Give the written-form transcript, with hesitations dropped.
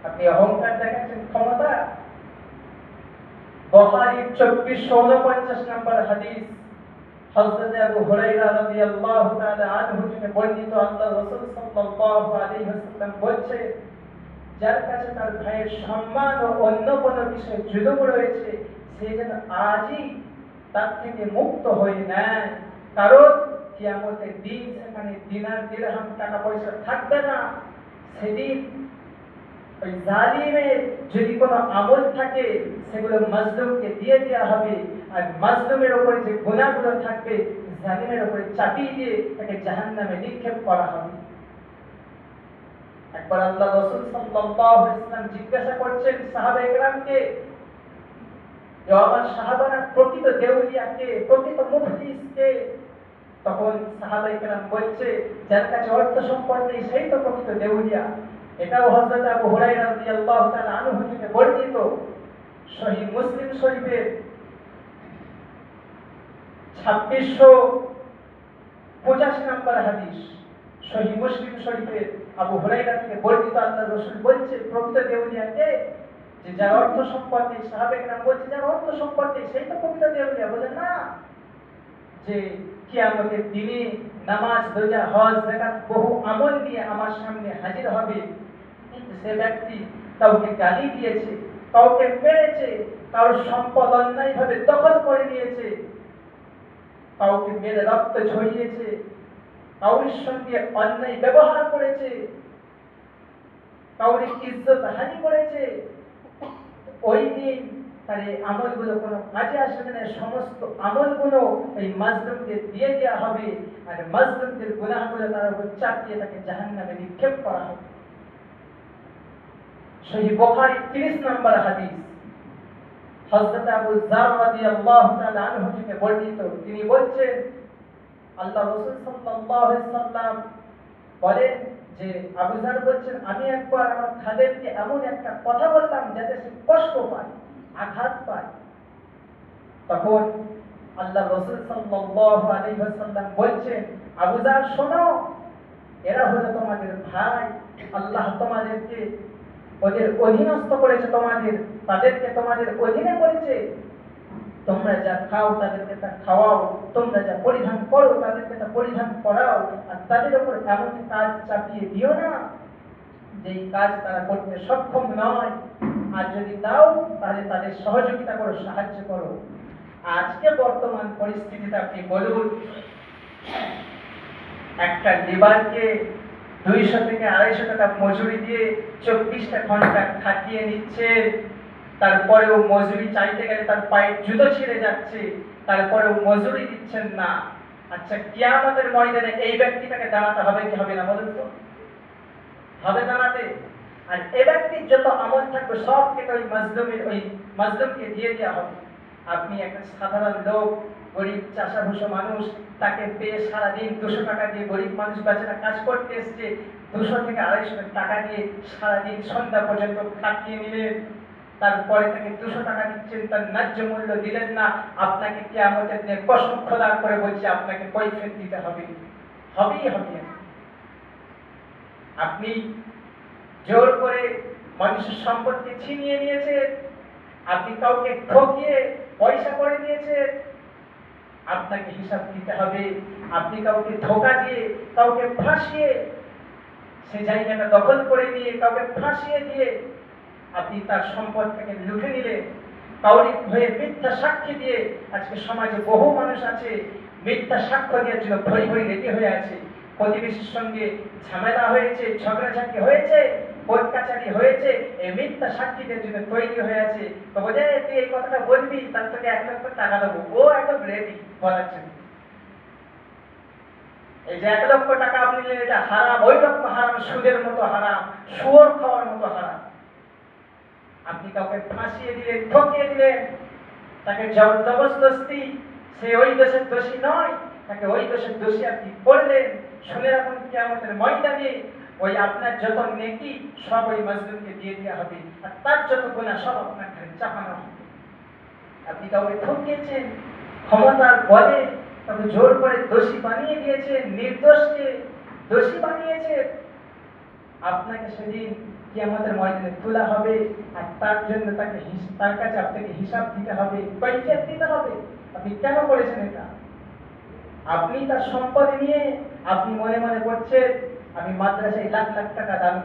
আপনি অহংকার দেখাচ্ছেন ক্ষমতা। বুখারী 2449 নম্বর হাদিস, হযরত আবু হুরায়রা রাদিয়াল্লাহু তাআলা আনহু থেকে বর্ণিত, আল্লাহর রাসূল সাল্লাল্লাহু আলাইহি ওয়াসাল্লাম বলছে, যার কাছে তার ভাইয়ের সম্মান ও অন্য কোনো বিষয়ে জুলুম রয়েছে, সে যেন আজই তার থেকে মুক্ত হয়ে নেয়। কারণ কিয়ামতের দিন সেখানে দিনার দিরহাম টাকা পয়সা থাকবে না। সেদিন ওই জালিমের যদি কোনো আমল থাকে সেগুলো মাজলুমকে দিয়ে দেওয়া হবে, আর মাজলুমের উপরে যে গুনাহগুলো থাকবে জালিমের উপরে চাপিয়ে দিয়ে তাকে জাহান্নামে নিক্ষেপ করা হবে। একবার আল্লাহ রাসূল সাল্লাল্লাহু আলাইহি ওয়াসাল্লাম জিজ্ঞাসা করছেন সাহাবায়ে কেরামকে, যে আমার সাহাবারা প্রকৃত দেউলিয়া কে, প্রকৃত মুফলিস কে? তখন সাহাবায়ে কেরাম বলছে, যার কাছে অর্থ সম্পদ নেই সেই তো প্রকৃত দেউলিয়া। এটাও হযরত আবু হুরায়রা রাদিয়াল্লাহু তাআলা আনহু থেকে বর্ণিত, সহিহ মুসলিম শরীফের 2685 নম্বর হাদিস, সহিহ মুসলিম শরীফের আবু হুরায়রা থেকে বর্ণিত, আল্লাহর রাসূল বলছে, প্রকৃত দেউলিয়া কে? যে যার অর্থ সম্পদ নেই। সাহাবায়ে কেরাম বলছে, যার অর্থ সম্পদ নেই সেই তো প্রকৃত দেউলিয়া। বলে না, যে কিয়ামতের দিনে নামাজ, রোজা, হজ, যাকাত বহু আমল নিয়ে আমার সামনে হাজির হবে, কিন্তু সে ব্যক্তি কাউকে গালি দিয়েছে, কাউকে মেরেছে, কারোর সম্পদ অন্যায়ভাবে দখল করে নিয়েছে, কাউকে মেরে রক্ত ঝরিয়েছে, কাউরির সঙ্গে অন্যায় ব্যবহার করেছে, কাউরি ইজ্জত হানি করেছে, ওই দিন তার এই আমলগুলো কোনো কাজে আসবে না। সমস্ত আমলগুলো এই মাজলুমকে দিয়ে দেওয়া হবে, আর মাজলুমদের গুনাহগুলো তার উপর চাপিয়ে তাকে জাহান্নামে নিক্ষেপ করা হবে। সহিহ বুখারী 30 নম্বর হাদিস, হযরত আবু যার রাদিয়াল্লাহু তাআলা আনহু থেকে বর্ণিত, তিনি বলছেন, আল্লাহ রাসূল সাল্লাল্লাহু আলাইহি ওয়াসাল্লাম বলেন যে, আবু যার বলছেন, আমি একবার আমার খাদেমকে এমন একটা কথা বললাম যাতে সে কষ্ট পায়, আঘাত পায়। তখন আল্লাহ রাসূল সাল্লাল্লাহু আলাইহি ওয়াসাল্লাম বলছেন, আবু যার শোনো, এরা হলো তোমাদের ভাই, আল্লাহ তোমাদেরকে ওদের অধীনস্থ করেছে, তাদেরকে তোমাদের অধীনে করেছে। তোমরা যা খাও তাদেরকে তা খাওয়াও, তোমরা যা পরিধান করো তাদেরকে তা পরিধান করাও, আর তাদের উপর এমন কাজ চাপিয়ে দিও না যেই কাজ তারা করতে সক্ষম নয়। আর যদি দাও তাহলে তাদের সহযোগিতা করো, সাহায্য করো। আজকে বর্তমান পরিস্থিতিতে আপনি বলুন, একটা লেবারকে 200 থেকে 250 টাকা মজুরি দিয়ে 24টা ঘন্টা খাটিয়ে নিচ্ছে, তারপরেও মজুরি চাইতে গেলে তার পায়ে জুতো ছিঁড়ে যাচ্ছে, তারপরেও মজুরি দিচ্ছেন না। আচ্ছা, কিয়ামতের ময়দানে এই ব্যক্তিটাকে দাঁড়াতে হবে কি হবে না বলুন তো? হবে দাঁড়াতে। আর এই ব্যক্তির যত আমল থাকবে সবকে ওই মাজলুমকে দিয়ে দেওয়া হবে। আপনি একটা সাধারণ লোক, গরিব চাষাভুষো মানুষ, তাকে পেয়ে সারাদিন 200 টাকা দিয়ে, গরিব মানুষ বেচারা কাজ করতে এসছে, 200 থেকে 250 টাকা দিয়ে সারাদিন সন্ধ্যা পর্যন্ত খাটিয়ে নিলেন, তারপরে তাকে 200 টাকা দিচ্ছেন, তার ন্যায্য মূল্য দিলেন না। আপনাকে কিয়ামতের দিনে কসম খোদা করে বলছে, আপনাকে কৈফিয়ত দিতে হবে, হবেই হবে। আপনি জোর করে মানুষের সম্পত্তি ছিনিয়ে নিয়েছেন, আপনি কাউকে ঠকিয়ে পয়সা করে দিয়েছেন, আপনাকে হিসাব দিতে হবে। আপনি কাউকে ধোঁকা দিয়ে, কাউকে ফাঁসিয়ে, সে জায়গাটা দখল করে নিয়ে, কাউকে ফাঁসিয়ে দিয়ে আপনি তার সম্পদটাকে লুটে নিলেন। কাউরি হয়ে মিথ্যা সাক্ষী দিয়ে, আজকে সমাজে বহু মানুষ আছে মিথ্যা সাক্ষ্য দেওয়ার জন্য ভরি ভরি রেডি হয়ে আছে। প্রতিবেশীর সঙ্গে ঝামেলা হয়েছে, ঝগড়াঝাটি হয়েছে, কোর্ট কাছারি হয়েছে, এই মিথ্যা সাক্ষীদের জন্য তৈরি হয়ে আছে। তো বোঝে, তুই এই কথাটা বলবি, তার থেকে 1 লক্ষ টাকা দেবো, ও একদম রেডি বলার জন্য। এই যে 1 লক্ষ টাকা আপনি নিলেন, এটা হারাম, ওই লক্ষ হারাম, সুদের মতো হারাম, শুয়োর খাওয়ার মতো হারাম। আপনি কাউকে ফাঁসিয়ে দিলেন, ঠকিয়ে দিলেন, তাকে জবরদস্তি, সে ওই দোষের দোষী নয়, তাকে ওই দোষের দোষী আপনি করলেন। শুনে রাখুন, কিয়ামতের ময়দানে ওই আপনার যত নেকি সব ওই মাজলুমকে দিয়ে দেওয়া হবে, আর তার যত গুনাহ সব আপনার ঘাড়ে চাপানো হবে। আপনি কাউকে ঠকিয়েছেন, ক্ষমতার বলে তাকে জোর করে দোষী বানিয়ে দিয়েছেন, নির্দোষকে দোষী বানিয়েছেন। আপনাকে সেদিন কিয়ামতের ময়দানে তোলা হবে, আর তার জন্য তার কাছে আপনাকে হিসাব দিতে হবে, কৈফিয়ত দিতে হবে। আপনি কেন করেছেন এটা? আপনি তার সম্পদ নিয়ে আপনি মনে মনে করছেন আমি মাদ্রাসায় লাখ লাখ টাকা দান